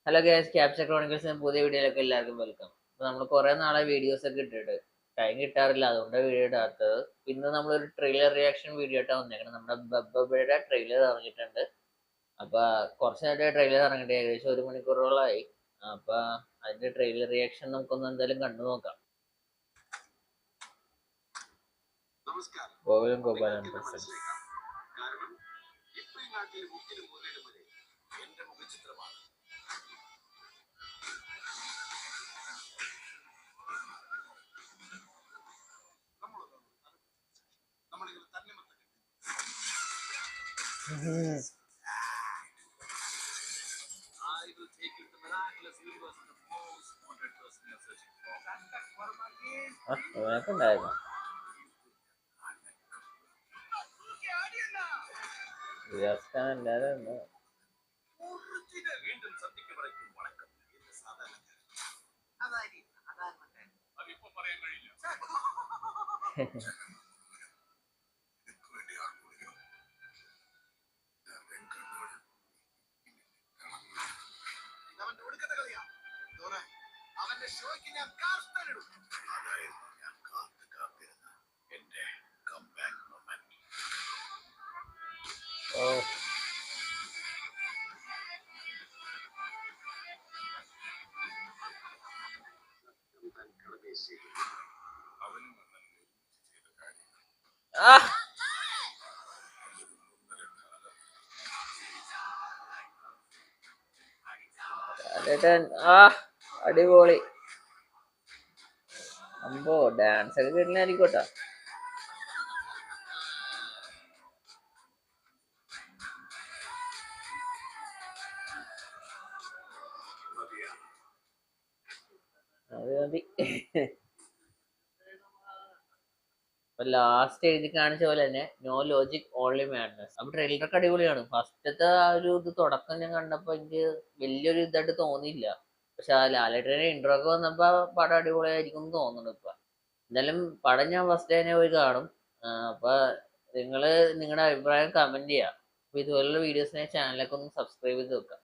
Hello guys, capture ക്രോണിക്കൽസിന് പുതിയ വീഡിയോയിലേക്ക് എല്ലാവർക്കും വെൽക്കം. അപ്പോൾ നമ്മൾ കുറേ നാളെ വീഡിയോസ് ഒക്കെ ഇട്ടിട്ട് ടൈം കിട്ടാറില്ല, അതുകൊണ്ട് വീഡിയോ ഇടാത്തത്. ഇന്ന് നമ്മളൊരു ട്രെയിലർ റിയാക്ഷൻ വീഡിയോ ആയിട്ടാണ് വന്നേക്കണം. നമ്മുടെ ബബ്ബയുടെ ട്രെയിലർ ഇറങ്ങിയിട്ടുണ്ട്. അപ്പോൾ കുറച്ച് നേരത്തെ ട്രെയിലർ ഇറങ്ങിയിട്ട് ഏകദേശം 1 മണിക്കൂറോളമായി. അപ്പോൾ അതിന്റെ ട്രെയിലർ റിയാക്ഷൻ നമുക്കൊന്ന് എന്തായാലും കണ്ടു നോക്കാം. ഗോകുലം ഗോപാലൻ പ്രസൻസ്. ഉണ്ടായിരുന്നു എല്ലാരും ഓ ആ ആ അടിപൊളി. അമ്പോ ഡാൻസ് ഒക്കെ കിട്ടുന്നായിരിക്കോട്ടെ. അത് മതി. ലാസ്റ്റ് എഴുതി കാണിച്ച പോലെ തന്നെ നോ ലോജിക് ഓൺലി മാഡ്നസ്. അപ്പൊ ട്രെയിലറൊക്കെ അടിപൊളിയാണ്. ഫസ്റ്റത്തെ ആ ഒരു തുടക്കം ഞാൻ കണ്ടപ്പോ എനിക്ക് വലിയൊരു ഇതായിട്ട് തോന്നിയില്ല. പക്ഷെ ആ ലാലേട്ടന്റെ ഇൻട്രോ ഒക്കെ വന്നപ്പോ പടം അടിപൊളിയായിരിക്കും എന്ന് തോന്നുന്നു ഇപ്പൊ. എന്തായാലും പടം ഞാൻ ഫസ്റ്റ് തന്നെ പോയി കാണും. അപ്പൊ നിങ്ങള് നിങ്ങളുടെ അഭിപ്രായം കമന്റ് ചെയ്യാം. അപ്പൊ ഇതുപോലുള്ള വീഡിയോസിനെ ചാനലൊക്കെ ഒന്ന് സബ്സ്ക്രൈബ് ചെയ്ത് വെക്കാം.